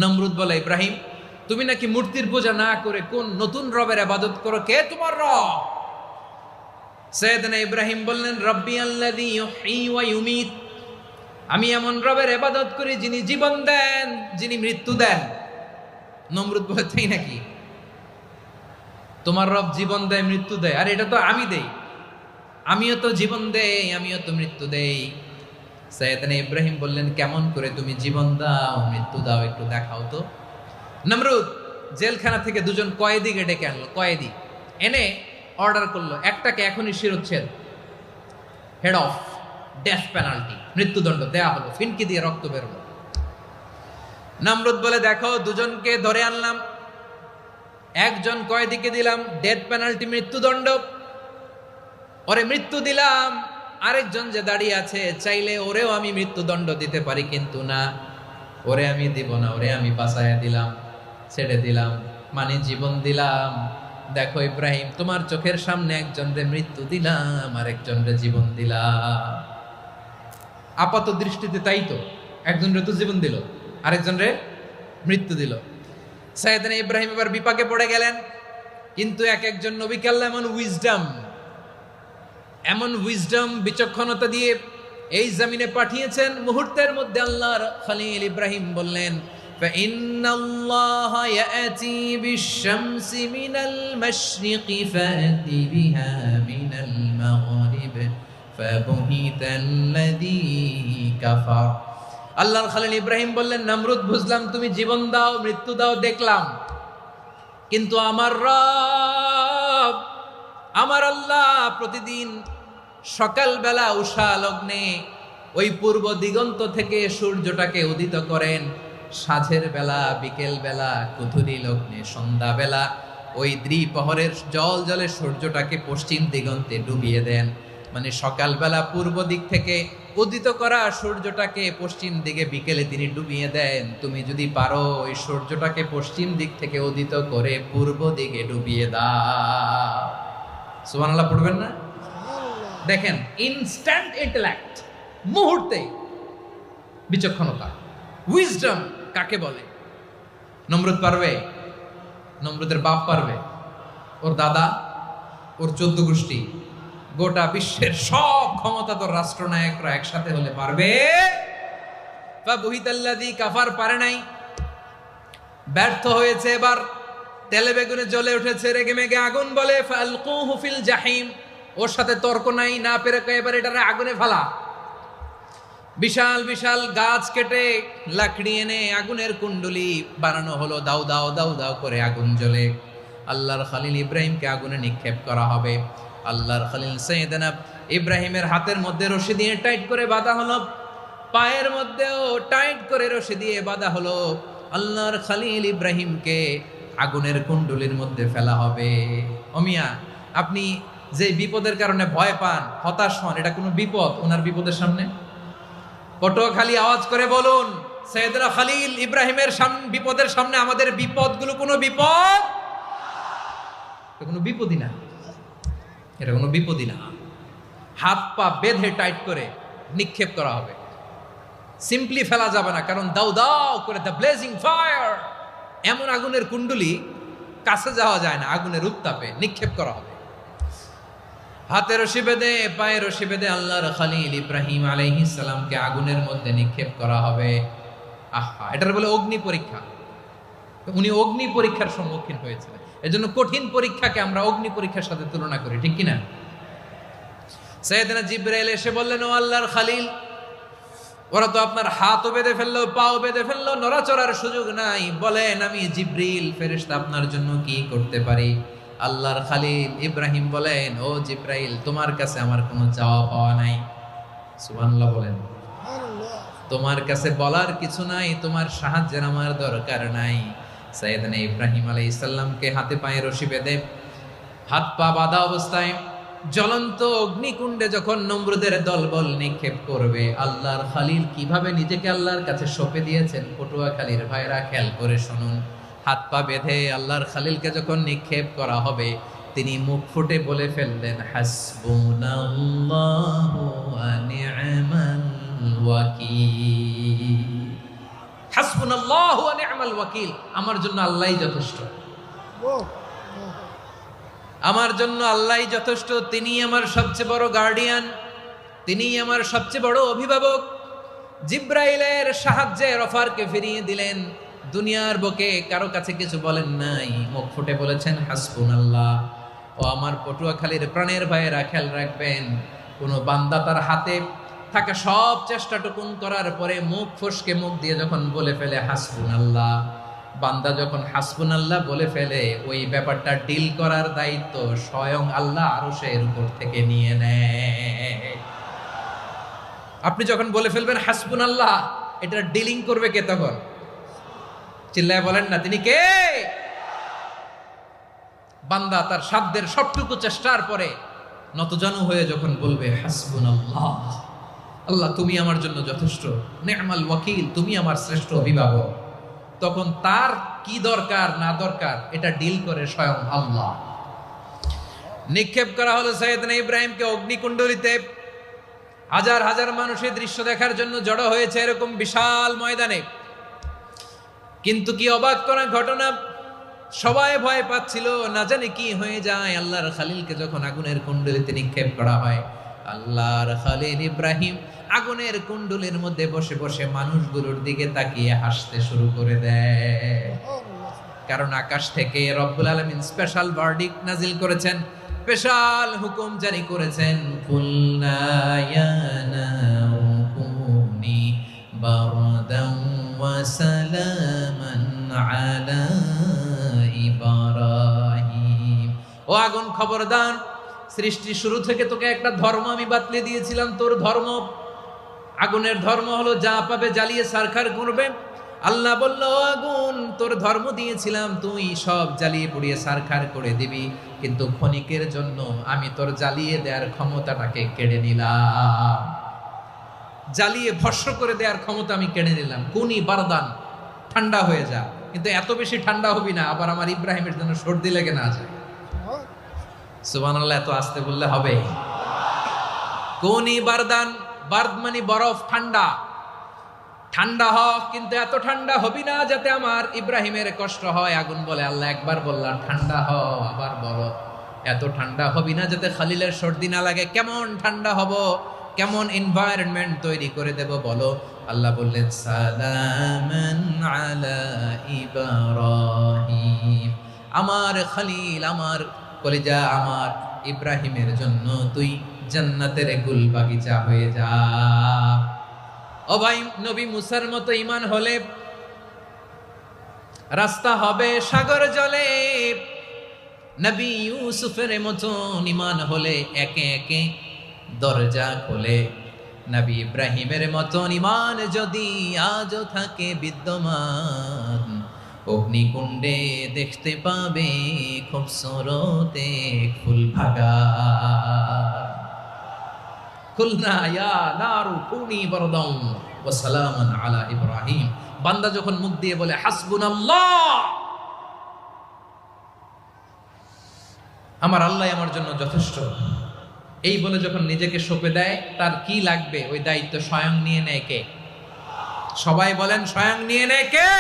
নমরুদ বলে, ইব্রাহিম তুমি নাকি মূর্তির পূজা না করে কোন নতুন রবের ইবাদত করো, কে তোমার রব? সাইয়েদনা ইব্রাহিম বললেন, রব্বি আল্লাযী ইউহয়ী ওয়া ইউমীত, আমি এমন রবের ইবাদত করি যিনি জীবন দেন, যিনি মৃত্যু দেন। নমরুদ বলে, তাই নাকি? তোমার রব জীবন দেয় মৃত্যু দেয়, আর এটা তো আমি দেই, আমিও তো জীবন দেই, আমিও তো মৃত্যু দেই। সাইয়েদনা ইব্রাহিম বললেন, কেমন করে তুমি জীবন দাও মৃত্যু দাও, একটু দেখাও তো। নমরুদ জেলখানা থেকে দুজন কয়েদিকে ডেকে আনলো, কয়েদি এনে অর্ডার করলো, একটাকে এখনই শিরোচ্ছেদ, হেড অফ, ডেথ পেনাল্টি, মৃত্যুদণ্ড দেয়া হলো, ফিনকি দিয়ে রক্ত বেরোলো। নমরুদ বলে, দেখো দুজনকে ধরে আনলাম, একজন কয়েদিকে দিলাম ডেথ পেনাল্টি, মৃত্যুদণ্ড, ওরে মৃত্যু দিলাম। আরেকজন যে দাঁড়িয়ে আছে, চাইলে ওরেও আমি মৃত্যুদণ্ড দিতে পারি, কিন্তু না, ওরে আমি দিব না, ওরে আমি বাঁচাইয়া দিলাম, ছেড়ে দিলাম, মানে জীবন দিলাম। দেখো ইব্রাহিম, তোমার চোখের সামনে একজনরে মৃত্যু দিলাম, আরেকজনরে জীবন দিলাম। আপাত দৃষ্টিতে তাই তো, একজনরে তো জীবন দিল, আরেকজনরে মৃত্যু দিল। সাইয়েদনা ইব্রাহিম এবার বিপাকে পড়ে গেলেন, কিন্তু এক একজন নবীকে আল্লাহ এমন উইজডম বিচক্ষণতা দিয়ে এই জমিনে পাঠিয়েছেন, মুহূর্তের মধ্যে আল্লাহর খলিল ইব্রাহিম বললেন, فإن الله يأتي بالشمس من المشرق فأت بها من المغرب فبهت الذي كفر। আল্লাহর খলিল ইব্রাহিম বললেন, নমরুদ বুঝলাম তুমি জীবন দাও মৃত্যু দাও দেখলাম, কিন্তু আমার রব, আমার আল্লাহ প্রতিদিন সকালবেলা উষা লগ্নে ওই পূর্ব দিগন্ত থেকে সূর্যটাকে উদিত করেন, সাঁঝের বেলা, বিকেল বেলা, কুথুরি লগ্নে, সন্ধ্যা বেলা ওই দ্বিপ্রহরের জল জলে সূর্যটাকে পশ্চিম দিগন্তে ডুবিয়ে দেন। মানে সকালবেলা পূর্ব দিক থেকে উদিত করা সূর্যটাকে পশ্চিম দিকে বিকেলে তিনি ডুবিয়ে দেন। তুমি যদি পারো ওই সূর্যটাকে পশ্চিম দিক থেকে উদিত করে পূর্ব দিকে ডুবিয়ে দাও। সুবহানাল্লাহ পড়বেন না? দেখেন, ইনস্ট্যান্ট ইন্টেলেক্ট, মুহূর্তে বিচক্ষণতা, উইজডম কাকে বলে? নমরুদ পারবে? নমরুদের বাপ পারবে? ওর দাদা, ওর 14 গোষ্ঠী, গোটা বিশ্বের সব ক্ষমতাধর রাষ্ট্রনায়করা একসাথে হলে পারবে? ফাবুহিতাল্লাযী কাফার পারে নাই, ব্যর্থ হয়েছে। এবার তেলে বেগুনে জ্বলে উঠেছে, রেগে মেগে আগুন বলে, ফালকুহু ফিল জাহিম, ওর সাথে তর্ক নাই, না পেরে এবার এটারে আগুনে ফেলা। বিশাল বিশাল গাছ কেটে লাকড়ি এনে আগুনের কুণ্ডলি বানানো হলো, দাও দাও দাও দাও করে আগুন জ্বলে। আল্লাহর খলিল ইব্রাহিমকে আগুনে নিক্ষেপ করা হবে। আল্লাহর খলিল সাইয়েদনা ইব্রাহিমের হাতের মধ্যে রশি দিয়ে টাইট করে বাঁধা হলো, পায়ের মধ্যেও টাইট করে রশি দিয়ে বাঁধা হলো। আল্লাহর খলিল ইব্রাহিমকে আগুনের কুণ্ডলির মধ্যে ফেলা হবে। অমিয়া, আপনি যে বিপদের কারণে ভয় পান, হতাশ হন, এটা কোনো বিপদ ওনার বিপদের সামনে? পটুয়াখালী আওয়াজ করে বলুন, সাইয়েদনা খলিল ইব্রাহিমের বিপদের সামনে আমাদের বিপদগুলো কোনো বিপদ? এটা কোনো বিপদই না, এটা কোনো বিপদই না। হাত পা বেঁধে টাইট করে নিক্ষেপ করা হবে, সিম্পলি ফেলা যাবে না, কারণ দাও দাও করে দ্য ব্লেজিং ফায়ার, এমন আগুনের কুণ্ডলি, কাছে যাওয়া যায় না, আগুনের উত্তাপে নিক্ষেপ করা হবে। হাতে রশি বেঁধে, পায়ে রশি বেঁধে আল্লাহর খলিল ইব্রাহিম আলাইহিস সালামকে আগুনের মধ্যে নিক্ষেপ করা হবে। আহা, এটার বলে অগ্নি পরীক্ষা। উনি অগ্নি পরীক্ষার সম্মুখীন হয়েছিলেন, এজন্য কঠিন পরীক্ষাকে আমরা অগ্নি পরীক্ষার সাথে তুলনা করি, ঠিক কিনা? সাইয়েদনা জিবরাইল এসে বললেন, ও আল্লাহর খলিল, ওরা তো আপনার হাতও বেঁধে ফেললো, পাও বেঁধে ফেললো, নড়াচড়ার সুযোগ নাই, বলেন আমি জিবরিল ফেরেশতা আপনার জন্য কি করতে পারি? আল্লাহর খলিল ইব্রাহিম বলেন, ও জিবরাইল, তোমার কাছে আমার কোনো চাওয়া পাওয়া নাই। সুবহানাল্লাহ বলেন। তোমার কাছে বলার কিছু নাই, তোমার সাহায্যের আমার দরকার নাই। সাইয়েদনা ইব্রাহিম আলাইহিস সালামকে হাতে পায়ে রশি বেঁধে, হাত পা বাঁধা অবস্থায় জ্বলন্ত অগ্নিকুণ্ডে যখন নমরুদের দলবল নিক্ষেপ করবে, আল্লাহর খলিল কিভাবে নিজেকে আল্লাহর কাছে সঁপে দিয়েছেন, পটুয়াখালীর ভাইরা খেয়াল করে শুনুন। হাত পা বেঁধে আল্লাহর খলিলকে যখন নিক্ষেপ করা হবে, তিনি মুখ ফুটে বলে ফেললেন, হাসবুনাল্লাহু ওয়া নি'মাল ওয়াকিল। হাসবুনাল্লাহু ওয়া নি'মাল ওয়াকিল, আমার জন্য আল্লাহই যথেষ্ট, আমার জন্য আল্লাহই যথেষ্ট। তিনি আমার সবচেয়ে বড় গার্ডিয়ান, তিনি আমার সবচেয়ে বড় অভিভাবক। জিব্রাইলের সাহায্যে অফারকে ফিরিয়ে দিলেন। দুনিয়ার বুকে কারো কাছে কিছু বলেন নাই, মুখ ফুটে বলেছেন হাসবুনাল্লাহ। ও আমার পটুয়াখালীর প্রাণের ভাইয়েরা, খেয়াল রাখবেন, কোনো বান্দা তার হাতে থাকা সব চেষ্টাটুকুন করার পরে মুখ ফসকে মুখ দিয়ে যখন বলে ফেলে হাসবুনাল্লাহ, বান্দা যখন হাসবুনাল্লাহ বলে ফেলে, ওই ব্যাপারটা ডিল করার দায়িত্ব স্বয়ং আল্লাহ আরশের উপর থেকে নিয়ে নেয়। আপনি যখন বলে ফেলবেন হাসবুনাল্লাহ, এটা ডিলিং করবে কে তখন? চিল্লায় বলেন না, তিনি কে? বান্দা তার সাধ্যের সবটুকু চেষ্টার পরে নতজানু হয়ে যখন বলবে হাসবুনাল্লাহ, আল্লাহ তুমি আমার জন্য যথেষ্ট, নি'মাল ওয়াকিল, তুমি আমার শ্রেষ্ঠ অভিভাবক, তখন তার কি দরকার না দরকার এটা ডিল করে স্বয়ং আল্লাহ। নিক্ষেপ করা হলো সাইয়েদনা ইব্রাহিমকে অগ্নিকুণ্ডলিতে। হাজার হাজার মানুষের দৃশ্য দেখার জন্য জড়ো হয়েছে এরকম বিশাল ময়দানে। কিন্তু কি অবাক করা ঘটনা, সবাই ভয় পাচ্ছিল, না জানে কি হয়ে যায়। আল্লাহর খালিলকে যখন আগুনের কুণ্ডলিতে নিক্ষেপ করা হয়, আল্লাহর খালিল ইব্রাহিম আগুনের কুণ্ডলের মধ্যে বসে বসে মানুষগুলোর দিকে তাকিয়ে হাসতে শুরু করে দেয়। কারণ আকাশ থেকে রব্বুল আলামিন স্পেশাল ভার্ডিক্ট নাজিল করেছেন, স্পেশাল হুকুম জারি করেছেন, কুলনা ইয়া নারু কুনি বারদান ওয়া সালামান আলা ইব্রাহিম। ও আগুন খবরদার, সৃষ্টি শুরু থেকে তোকে একটা ধর্ম আমি বাতলে দিয়েছিলাম, তোর ধর্ম, আগুনের ধর্ম হলো যা পাবে জ্বালিয়ে সারখার করবে। আল্লাহ বলল, ও আগুন, তোর ধর্ম দিয়েছিলাম, তুই সব জ্বালিয়ে পুড়িয়ে সারখার করে দিবি, কিন্তু ক্ষণিকের জন্য আমি তোর জ্বালিয়ে দেওয়ার ক্ষমতাটাকে কেড়ে নিলাম, জ্বালিয়ে ভস্ম করে দেওয়ার ক্ষমতা আমি কেড়ে নিলাম। কুনি বারদান, ঠান্ডা হয়ে যা। কিন্তু এত বেশি ঠান্ডা হবি না আবার আমার ইব্রাহিমের জন্য সর্দি লেগে না যায়। সুবহানাল্লাহ, এত আস্তে বললে হবে? কুনি বারদান, বার্দ মানে বরফ, ঠান্ডা, ঠান্ডা হ, কিন্তু এত ঠান্ডা হবি না যাতে আমার ইব্রাহিমের কষ্ট হয়। আগুন বলে, আল্লাহ একবার বললাম ঠান্ডা হ, আবার বলো এত ঠান্ডা হবি না যাতে খালিলের সর্দি না লাগে। কেমন ঠান্ডা হব, কেমন এনভায়রনমেন্ট তৈরি করে দেব বলো? আল্লাহ বললেন, সালামান আলা ইব্রাহিম, আমার খালিল, আমার কলিজা, আমার ইব্রাহিমের জন্য তুই জান্নাতের গুল বাগিচা হয়ে যা। ও ভাই, নবী মুসার মতো ঈমান হলে রাস্তা হবে সাগর জলে, নবী ইউসুফের মতো ঈমান হলে একে একে দরজা খোলে। নবী ইব্রাহিমের মতো ঈমান যদি আজও থাকে বিদ্যমান, অগ্নিকুণ্ডে দেখতে পাবে খুবসুরত এক ফুল ভাগা। কুলনা ইয়া নারু কুনি বারদান ওয়া সালামান আলা ইব্রাহিম। বান্দা যখন মুখ দিয়ে বলে হাসবুনাল্লাহ, আমার আল্লাহ আমার জন্য যথেষ্ট, এই বলে যখন নিজেকে সঁপে দেয়, তার কি লাগবে ওই দায়িত্ব স্বয়ং নিয়ে নেয় কে? সবাই বলেন, স্বয়ং নিয়ে নেয় কে?